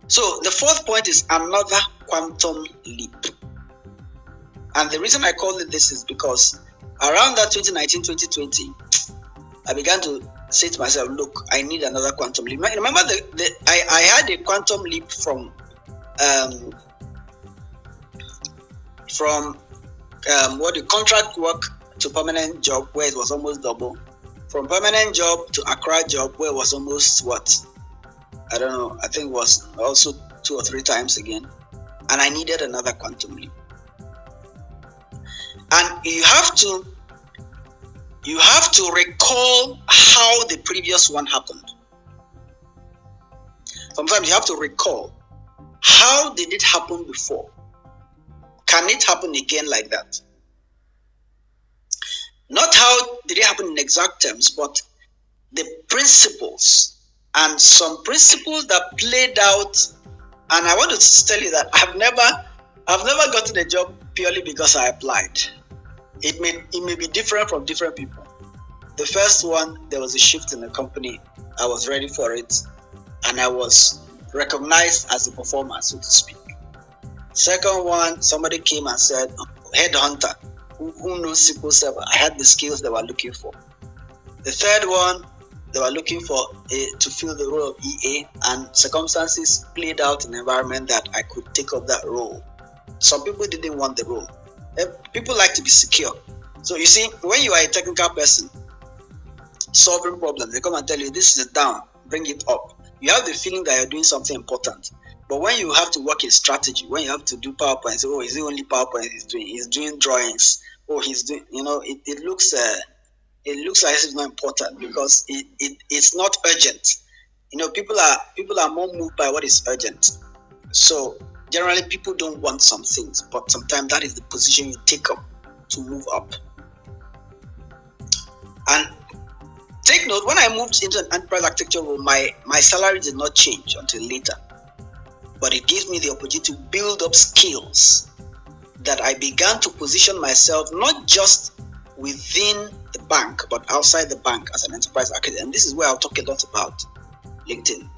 So the fourth point is another quantum leap. And the reason I call it this is because around that 2019-2020, I began to say to myself, look, I need another quantum leap. Remember, I had a quantum leap from what the contract work to permanent job, where it was almost double. From permanent job to Accra job, where it was almost what? I don't know. I think it was also 2 or 3 times again. And I needed another quantum leap. And you have to recall how the previous one happened. Sometimes you have to recall, how did it happen before? Can it happen again like that? Not how did it happen in exact terms, but the principles, and some principles that played out. And I want to tell you that I've never gotten a job purely because I applied. It may be different from different people. The first one, there was a shift in the company. I was ready for it, and I was recognized as a performer, so to speak. Second one, somebody came and said, headhunter, who knows SQL Server? I had the skills they were looking for. The third one, they were looking for to fill the role of EA, and circumstances played out in an environment that I could take up that role. Some people didn't want the role. People like to be secure. So you see, when you are a technical person solving problems, they come and tell you, this is down, bring it up. You have the feeling that you're doing something important. But when you have to work in strategy, when you have to do PowerPoint, say, oh, is it only PowerPoint he's doing? He's doing drawings. Oh, he's doing, it looks like it's not important because it's not urgent. People are more moved by what is urgent. So generally, people don't want some things, but sometimes that is the position you take up to move up. And take note, when I moved into an enterprise architecture role, my salary did not change until later. But it gave me the opportunity to build up skills that I began to position myself not just within the bank, but outside the bank as an enterprise architect. And this is where I'll talk a lot about LinkedIn.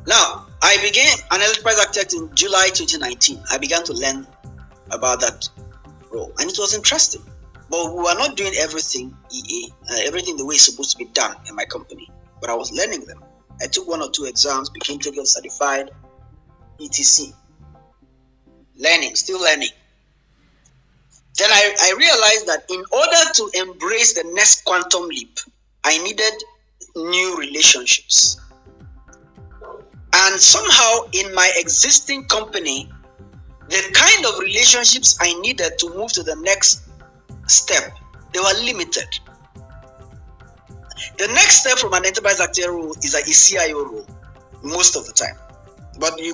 Now, I became an enterprise architect in July 2019. I began to learn about that role, and it was interesting. But we were not doing everything everything the way it's supposed to be done in my company. But I was learning them. I took 1 or 2 exams, became TOEFL certified, etc. Still learning. Then I realized that in order to embrace the next quantum leap, I needed new relationships. And somehow in my existing company, the kind of relationships I needed to move to the next step, they were limited. The next step from an enterprise architect role is a CIO role, most of the time. But I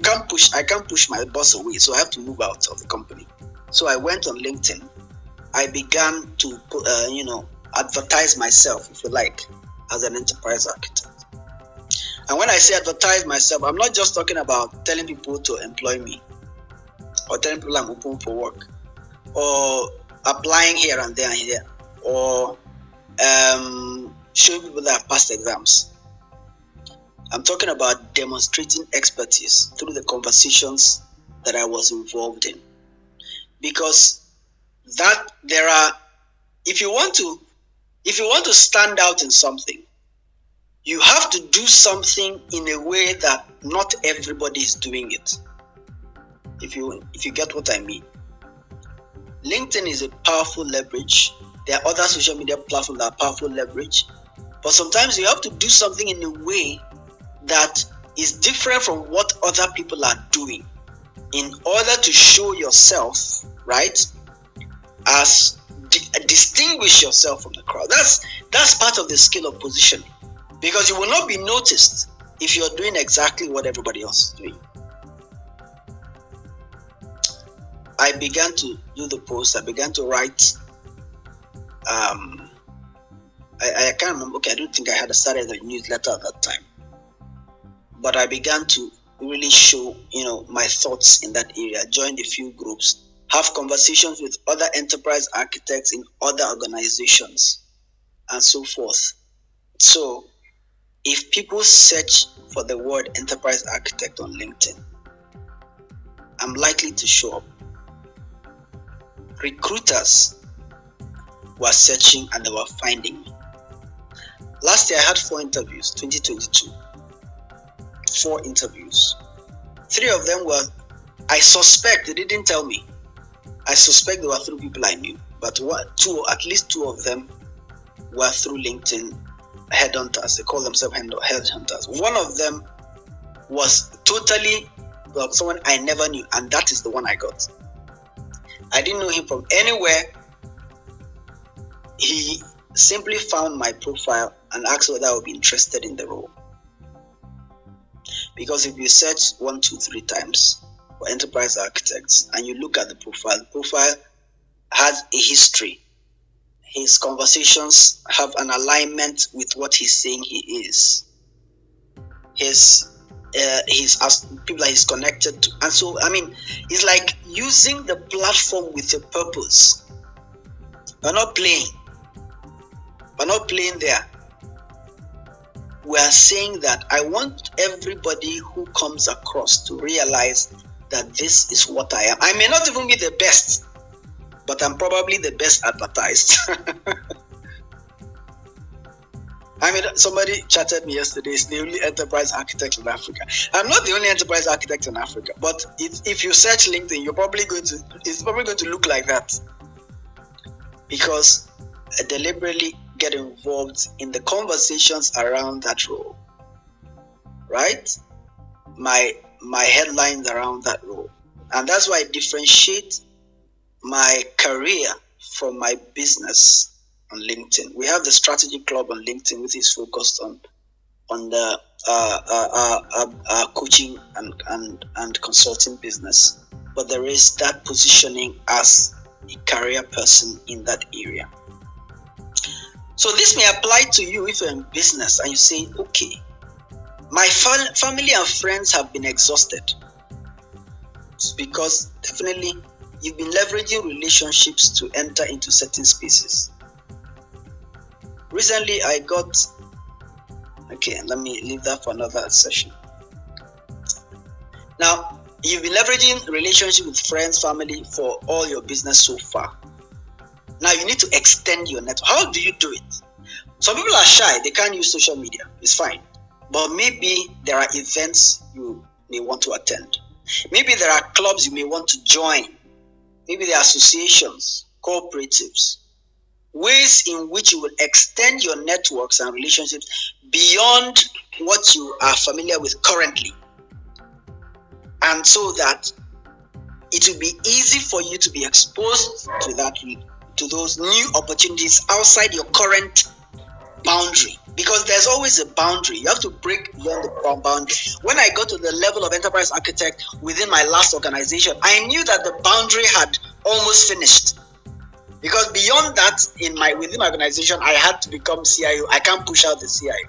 can't push my boss away, so I have to move out of the company. So I went on LinkedIn. I began to advertise myself, if you like, as an enterprise architect. And when I say advertise myself, I'm not just talking about telling people to employ me, or telling people I'm open for work, or applying here and there and here, or showing people that I've passed exams. I'm talking about demonstrating expertise through the conversations that I was involved in. Because if you want to stand out in something, you have to do something in a way that not everybody is doing it. If you get what I mean. LinkedIn is a powerful leverage. There are other social media platforms that are powerful leverage. But sometimes you have to do something in a way that is different from what other people are doing in order to show yourself, right, as distinguish yourself from the crowd. That's part of the skill of positioning, because you will not be noticed if you're doing exactly what everybody else is doing. I began to do the post. I began to write. I can't remember. Okay, I don't think I had started a newsletter at that time. But I began to really show, my thoughts in that area. Joined a few groups, have conversations with other enterprise architects in other organizations, and so forth. So if people search for the word enterprise architect on LinkedIn, I'm likely to show up. Recruiters were searching and they were finding me. Last year I had 4 interviews, 2022. 4 interviews. 3 of them were, I suspect, they didn't tell me. I suspect they were through people I knew, but at least 2 of them were through LinkedIn headhunters. They call themselves headhunters. One of them was totally someone I never knew, and that is the one I got. I didn't know him from anywhere. He simply found my profile and asked whether I would be interested in the role. Because if you search 1, 2, 3 times for enterprise architects and you look at the profile has a history. His conversations have an alignment with what he's saying he is. He's people that he's connected to. And so, I mean, it's like using the platform with a purpose. We're not playing. We're not playing there. We are saying that I want everybody who comes across to realize that this is what I am. I may not even be the best, but I'm probably the best advertised. I mean, somebody chatted me yesterday. It's the only enterprise architect in Africa. I'm not the only enterprise architect in Africa, but if you search LinkedIn, it's probably going to look like that, because I deliberately get involved in the conversations around that role, right? My headlines around that role, and that's why I differentiate my career from my business on LinkedIn. We have the Strategy Club on LinkedIn, which is focused on the coaching and consulting business. But there is that positioning as a career person in that area. So this may apply to you if you're in business and you say, okay, my family and friends have been exhausted. It's because definitely you've been leveraging relationships to enter into certain spaces. Recently, let me leave that for another session. Now, you've been leveraging relationship with friends, family for all your business so far. Now you need to extend your network. How do you do it? Some people are shy. They can't use social media. It's fine. But maybe there are events you may want to attend. Maybe there are clubs you may want to join. Maybe there are associations, cooperatives. Ways in which you will extend your networks and relationships beyond what you are familiar with currently. And so that it will be easy for you to be exposed to those new opportunities outside your current boundary. Because there's always a boundary. You have to break beyond the boundary. When I got to the level of enterprise architect within my last organization, I knew that the boundary had almost finished. Because beyond that, within my organization, I had to become CIO. I can't push out the CIO.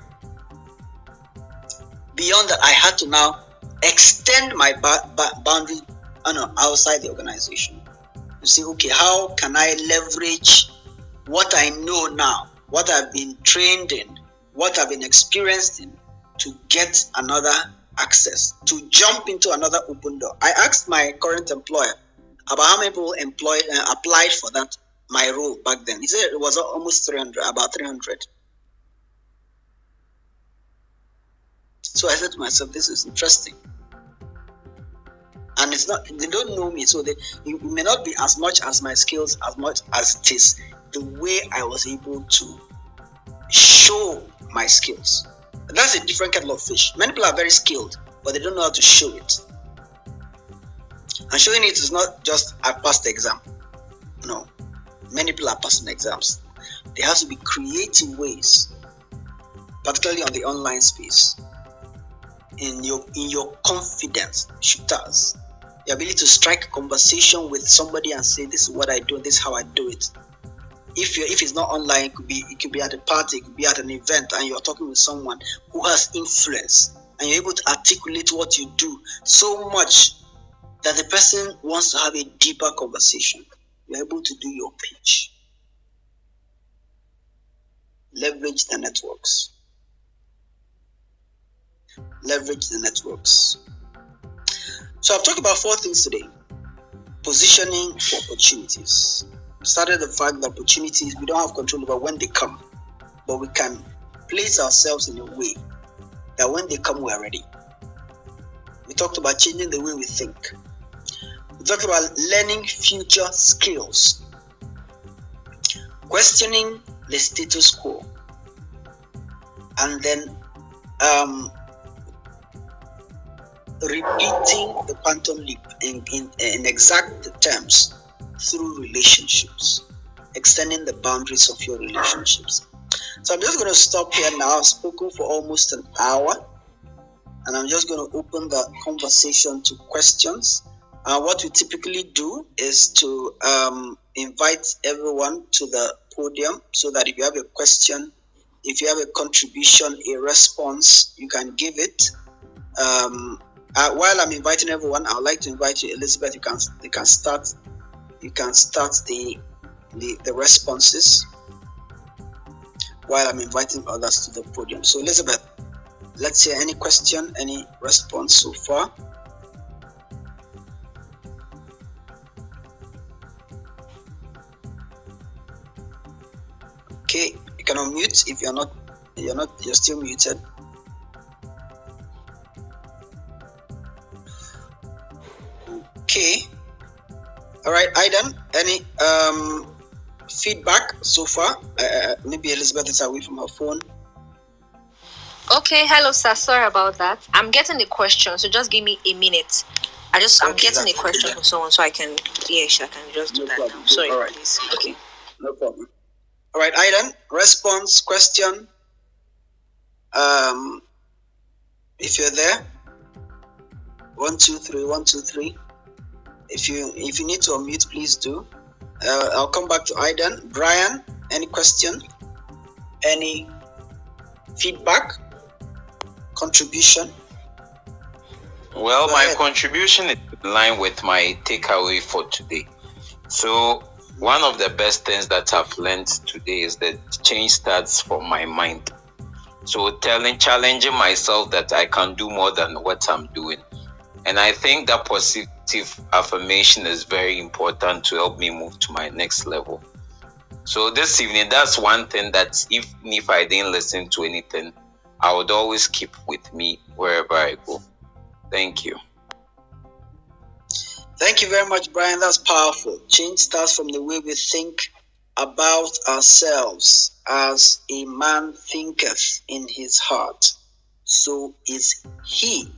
Beyond that, I had to now extend my boundary outside the organization. You say, okay, how can I leverage what I know now, what I've been trained in, what I've been experienced in, to get another access, to jump into another open door? I asked my current employer about how many people applied for that, my role back then. He said it was almost 300, about 300. So I said to myself, this is interesting. And it's not, they don't know me, so it may not be as much as my skills, as much as it is the way I was able to show my skills. That's a different kettle of fish. Many people are very skilled, but they don't know how to show it. And showing it is not just I passed the exam. No. Many people are passing exams. There has to be creative ways, particularly on the online space, in your confidence shooters, the ability to strike a conversation with somebody and say, this is what I do, this is how I do it. If it's not online, it could be at a party, it could be at an event, and you're talking with someone who has influence, and you're able to articulate what you do so much that the person wants to have a deeper conversation. You're able to do your pitch. Leverage the networks. leverage the networks. So I've talked about 4 things today. Positioning for opportunities. Started the fact that opportunities, we don't have control over when they come, but we can place ourselves in a way that when they come, we are ready. We talked about changing the way we think. We talked about learning future skills, questioning the status quo, and then repeating the quantum leap in exact terms through relationships, extending the boundaries of your relationships. So I'm just going to stop here now. I've spoken for almost an hour, and I'm just going to open the conversation to questions. What we typically do is to invite everyone to the podium so that if you have a question, if you have a contribution, a response, you can give it. While I'm inviting everyone, I would like to invite you, Elizabeth. You can start the responses while I'm inviting others to the podium. So Elizabeth, let's hear any question, any response so far. Okay, you can unmute if you're still muted. Okay. All right, Aidan, any feedback so far? Maybe Elizabeth is away from her phone. Okay, hello sir, sorry about that. I'm getting the question, so just give me a minute. I'm getting a question from someone, so I can just do that now. Sorry, right. Please. Okay. No problem. All right, Aidan, response, question. If you're there, 1, 2, 3, 1, 2, 3. If you need to unmute, please do. I'll come back to Aidan. Brian, any question? Any feedback? Contribution? Well, my contribution is in line with my takeaway for today. So one of the best things that I've learned today is that change starts from my mind. So challenging myself that I can do more than what I'm doing. And I think that positive affirmation is very important to help me move to my next level. So this evening, that's one thing that even if I didn't listen to anything, I would always keep with me wherever I go. Thank you. Thank you very much, Brian. That's powerful. Change starts from the way we think about ourselves. As a man thinketh in his heart, so is he.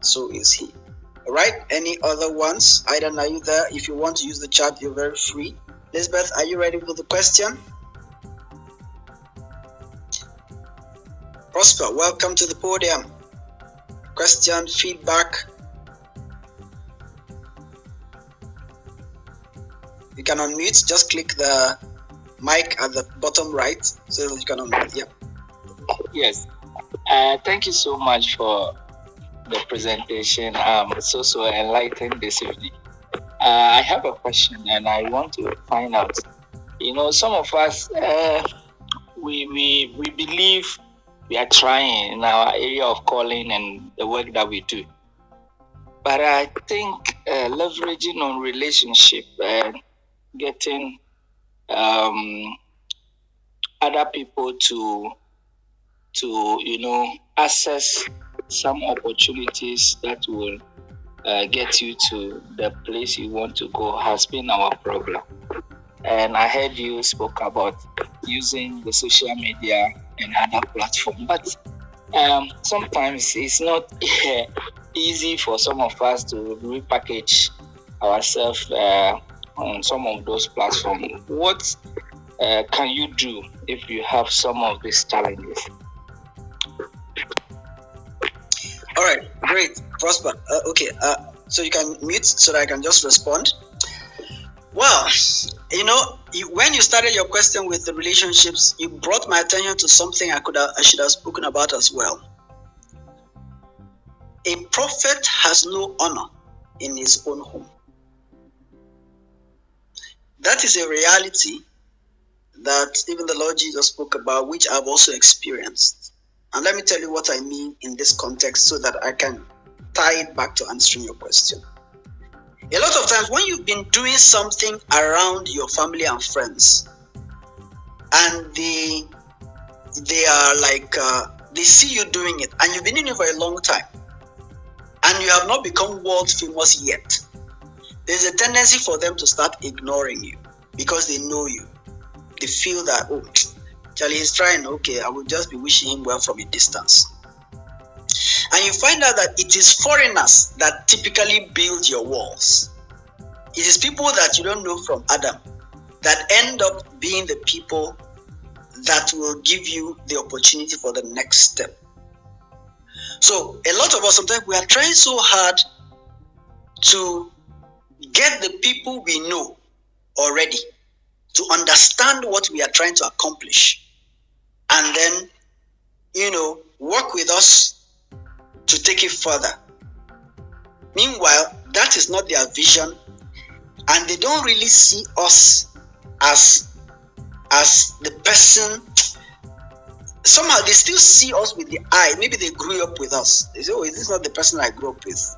So is he. All right. Any other ones? Aidan, are you there? If you want to use the chat, you're very free. Elizabeth, are you ready for the question? Prosper, welcome to the podium. Question, feedback. You can unmute. Just click the mic at the bottom right so that you can unmute. Yeah. Yes. Thank you so much for the presentation. So enlightened this evening. I have a question and I want to find out. Some of us we believe we are trying in our area of calling and the work that we do. But I think leveraging on relationship and getting other people to access some opportunities that will get you to the place you want to go has been our problem. And I heard you spoke about using the social media and other platforms, but sometimes it's not easy for some of us to repackage ourselves on some of those platforms. What can you do if you have some of these challenges? All right, great, Prosper. Okay, so you can mute so that I can just respond. Well, when you started your question with the relationships, you brought my attention to something I should have spoken about as well. A prophet has no honor in his own home. That is a reality that even the Lord Jesus spoke about, which I've also experienced. And let me tell you what I mean in this context so that I can tie it back to answering your question. A lot of times when you've been doing something around your family and friends, and they are like, they see you doing it, and you've been doing it for a long time, and you have not become world famous yet, there's a tendency for them to start ignoring you because they know you. They feel that, oh, Charlie is trying, okay, I will just be wishing him well from a distance. And you find out that it is foreigners that typically build your walls. It is people that you don't know from Adam that end up being the people that will give you the opportunity for the next step. So a lot of us, sometimes we are trying so hard to get the people we know already to understand what we are trying to accomplish, and then, work with us to take it further. Meanwhile, that is not their vision, and they don't really see us as the person. Somehow they still see us with the eye. Maybe they grew up with us. They say, oh, this is not the person I grew up with.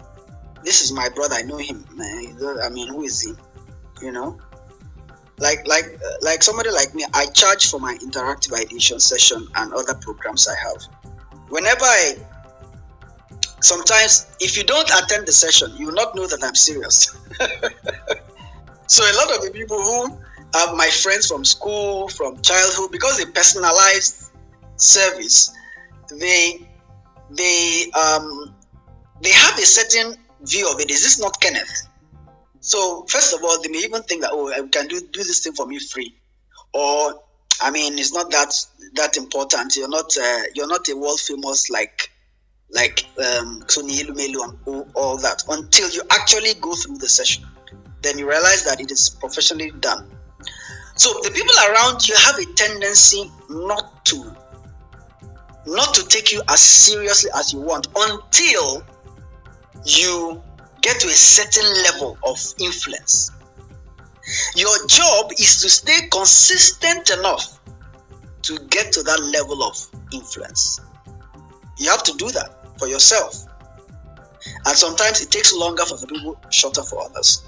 This is my brother, I know him. I mean, who is he? Like somebody like me, I charge for my interactive ideation session and other programs I have. Whenever sometimes if you don't attend the session, you will not know that I'm serious. So a lot of the people who are my friends from school, from childhood, because they personalized service, they have a certain view of it. Is this not Kenneth? So first of all, they may even think that, oh, I can do this thing for me free, or I mean, it's not that important. You're not a world famous like Sony Ilumelu and all that, until you actually go through the session. Then you realize that it is professionally done. So the people around you have a tendency not to take you as seriously as you want until you get to a certain level of influence. Your job is to stay consistent enough to get to that level of influence. You have to do that for yourself. And sometimes it takes longer for the people, shorter for others.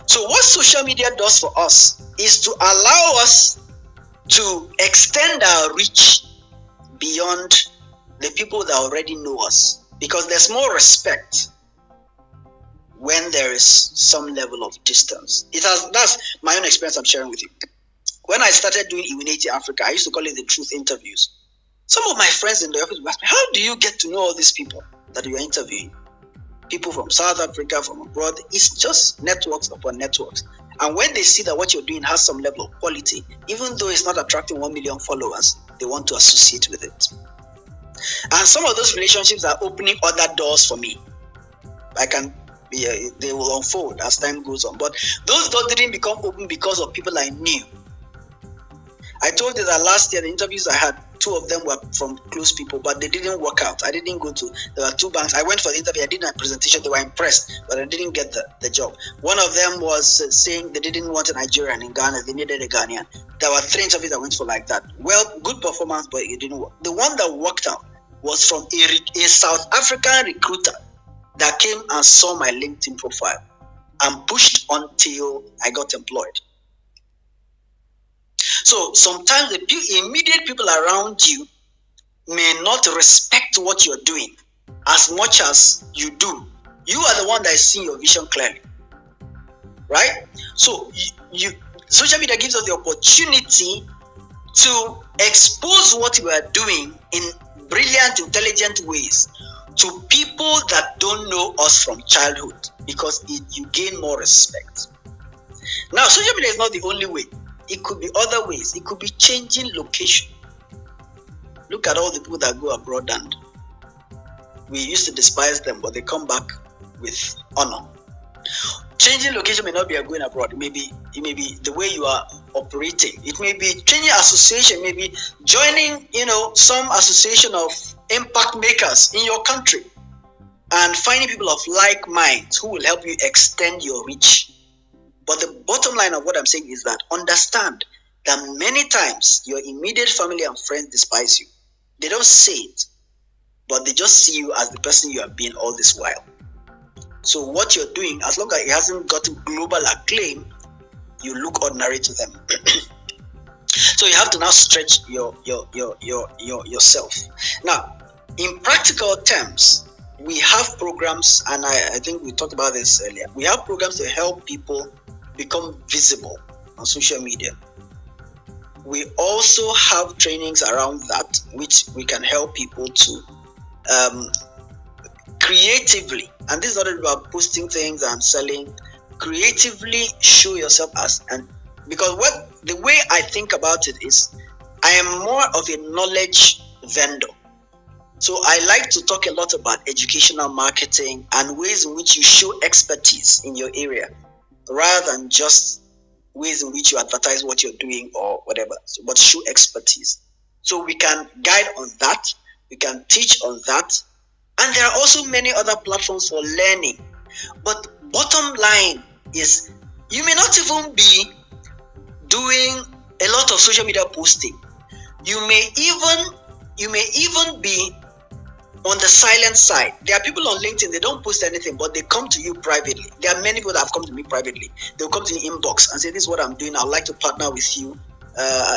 So what social media does for us is to allow us to extend our reach beyond the people that already know us, because there's more respect when there is some level of distance. That's my own experience I'm sharing with you. When I started doing Immunity Africa, I used to call it the truth interviews. Some of my friends in the office would ask me, how do you get to know all these people that you are interviewing? People from South Africa, from abroad. It's just networks upon networks. And when they see that what you're doing has some level of quality, even though it's not attracting 1 million followers, they want to associate with it. And some of those relationships are opening other doors for me. They will unfold as time goes on. But those doors didn't become open because of people I knew. I told you that last year, the interviews I had, 2 of them were from close people, but they didn't work out. I didn't go to, there were 2 banks. I went for the interview, I did my presentation, they were impressed, but I didn't get the job. One of them was saying they didn't want a Nigerian in Ghana, they needed a Ghanaian. There were 3 interviews I went for like that. Well, good performance, but it didn't work. The one that worked out was from a South African recruiter that came and saw my LinkedIn profile and pushed until I got employed. So sometimes the immediate people around you may not respect what you're doing as much as you do. You are the one that is seeing your vision clearly, right? So social media gives us the opportunity to expose what we are doing in brilliant, intelligent ways to people that don't know us from childhood, because you gain more respect. Now, social media is not the only way. It could be other ways. It could be changing location. Look at all the people that go abroad, and we used to despise them, but they come back with honor. Changing location may not be going abroad. It may be the way you are operating. It may be changing association, maybe joining, some association of impact makers in your country, and finding people of like minds who will help you extend your reach. But the bottom line of what I'm saying is that understand that many times your immediate family and friends despise you. They don't say it, but they just see you as the person you have been all this while. So what you're doing, as long as it hasn't gotten global acclaim, you look ordinary to them. So you have to now stretch yourself. Now, in practical terms, we have programs, and I think we talked about this earlier. We have programs to help people become visible on social media. We also have trainings around that, which we can help people to creatively, and this is not about posting things and selling, creatively show yourself as, and because the way I think about it is, I am more of a knowledge vendor. So I like to talk a lot about educational marketing and ways in which you show expertise in your area, rather than just ways in which you advertise what you're doing or whatever, but show expertise. So we can guide on that, we can teach on that, and there are also many other platforms for learning. But bottom line is, you may not even be doing a lot of social media posting. You may even be on the silent side. There are people on LinkedIn, they don't post anything, but they come to you privately. There are many people that have come to me privately. They'll come to the inbox and say, this is what I'm doing, I'd like to partner with you.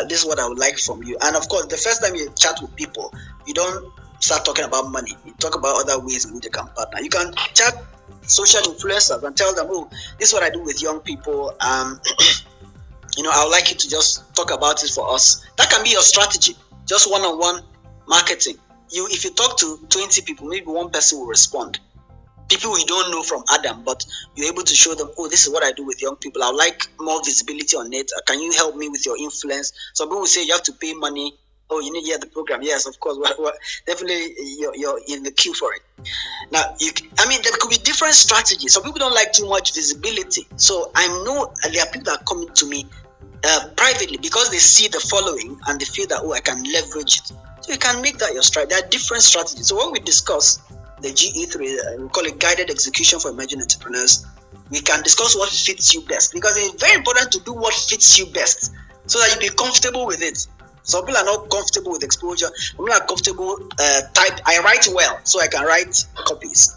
This is what I would like from you. And of course, the first time you chat with people, you don't start talking about money. You talk about other ways in which you can partner. You can chat social influencers and tell them, oh, this is what I do with young people. I would like you to just talk about it for us. That can be your strategy, just one-on-one marketing. If you talk to 20 people, maybe one person will respond. People you don't know from Adam, but you're able to show them, oh, this is what I do with young people. I would like more visibility on it. Can you help me with your influence? Some people will say you have to pay money. Oh, you need the program. Yes, of course. Definitely, you're in the queue for it. Now, there could be different strategies. Some people don't like too much visibility. So I know there are people that are coming to me privately because they see the following and they feel that, oh, I can leverage it. So you can make that your strategy. There are different strategies. So when we discuss the GE3, we call it guided execution for emerging entrepreneurs, we can discuss what fits you best, because it's very important to do what fits you best so that you be comfortable with it. Some people are not comfortable with exposure. Some people are comfortable I write well, so I can write copies.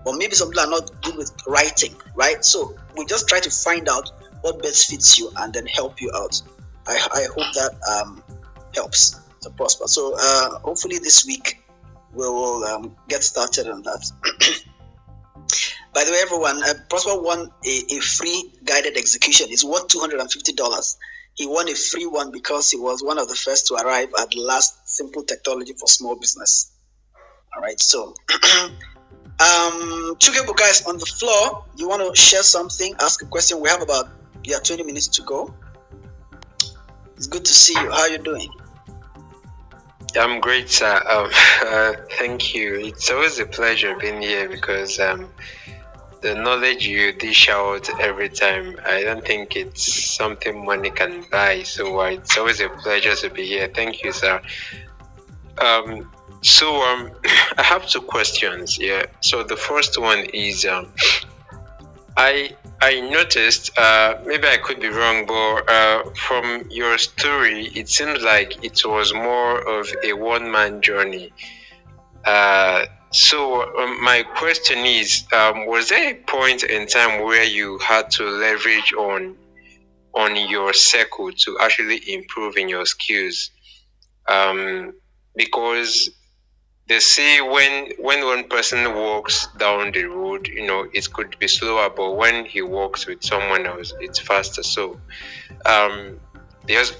But maybe some people are not good with writing, right? So we just try to find out what best fits you and then help you out. I hope that helps to prosper. So hopefully this week we will get started on that. By the way, everyone, Prosper won a free guided execution. It's worth $250. He won a free one because he was one of the first to arrive at the last simple technology for small business. All right, so Chukebuka is on the floor. You want to share something, ask a question? We have about 20 minutes to go. It's good to see you. How are you doing? I'm great, sir. Thank you. It's always a pleasure being here because the knowledge you dish out every time, I don't think it's something money can buy. So it's always a pleasure to be here. Thank you, sir. I have two questions. Yeah. So the first one is, I noticed, maybe I could be wrong, but from your story, it seems like it was more of a one-man journey. So my question is, was there a point in time where you had to leverage on your circle to actually improve in your skills? Because they say when one person walks down the road, it could be slower, but when he walks with someone else, it's faster. So there's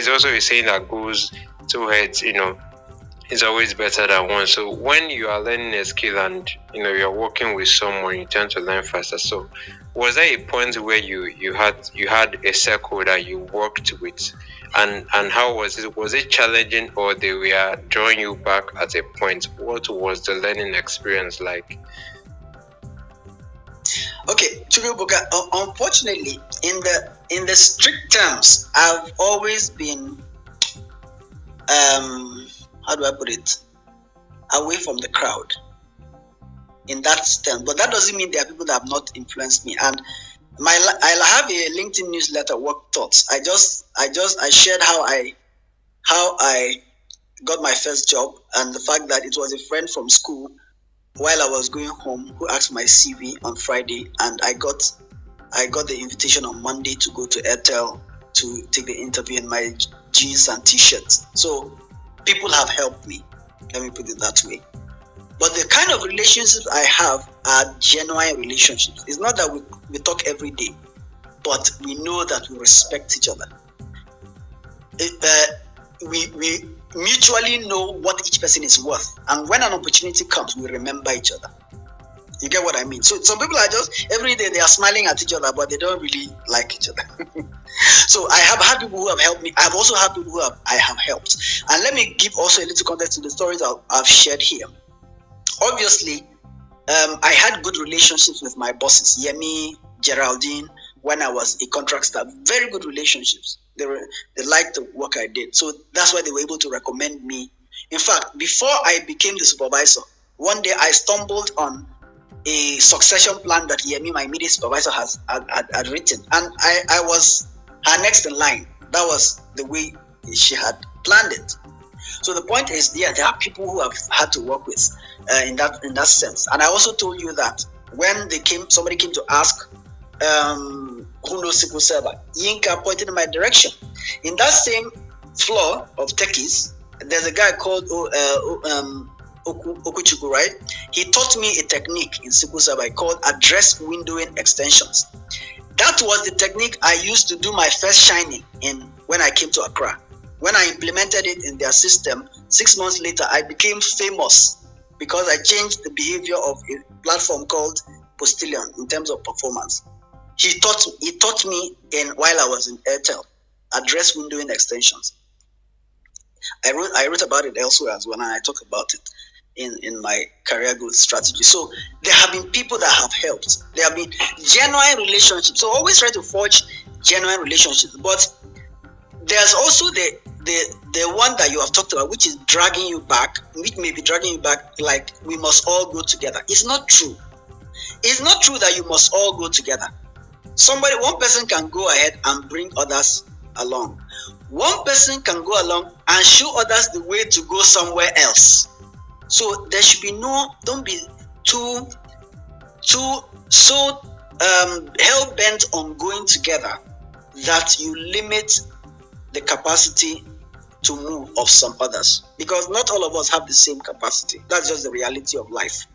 also a saying that goes, two heads, is always better than one. So when you are learning a skill and you're working with someone, you tend to learn faster. So was there a point where you had a circle that you worked with, and how was it? Was it challenging, or they were drawing you back at a point? What was the learning experience like? Okay, Chukwuebuka, unfortunately, in the strict terms, I've always been how do I put it, away from the crowd in that sense. But that doesn't mean there are people that have not influenced me. And I have a LinkedIn newsletter, Work Thoughts. I shared how I got my first job, and the fact that it was a friend from school while I was going home who asked my CV on Friday, and I got the invitation on Monday to go to Airtel to take the interview in my jeans and t-shirts. So people have helped me, let me put it that way. But the kind of relationships I have are genuine relationships. It's not that we talk every day, but we know that we respect each other. We mutually know what each person is worth, and when an opportunity comes, we remember each other. You get what I mean? So some people are just, every day they are smiling at each other, but they don't really like each other. So I have had people who have helped me. I've also had people who I have helped. And let me give also a little context to the stories I've shared here. Obviously, I had good relationships with my bosses, Yemi, Geraldine, when I was a contract staff. Very good relationships. They liked the work I did. So that's why they were able to recommend me. In fact, before I became the supervisor, one day I stumbled on a succession plan that Yemi, my immediate supervisor, had written, and I was her next in line. That was the way she had planned it. So the point is, yeah, there are people who have had to work with in that sense. And I also told you that when somebody came to ask who knows SQL Server, Yinka pointed in my direction. In that same floor of techies, there's a guy called Okuchuku, right? He taught me a technique in SQL Server called address windowing extensions. That was the technique I used to do my first shining in when I came to Accra. When I implemented it in their system, 6 months later, I became famous because I changed the behavior of a platform called Postilion in terms of performance. He taught me while I was in Airtel, address windowing extensions. I wrote about it elsewhere as well, and I talk about it in my career growth strategy. So there have been people that have helped. There have been genuine relationships. So always try to forge genuine relationships. But there's also the one that you have talked about, which is dragging you back, which may be dragging you back, like we must all go together. It's not true. It's not true that you must all go together. One person can go ahead and bring others along. One person can go along and show others the way to go somewhere else. So there should be don't be too hell bent on going together that you limit the capacity to move of some others, because not all of us have the same capacity. That's just the reality of life.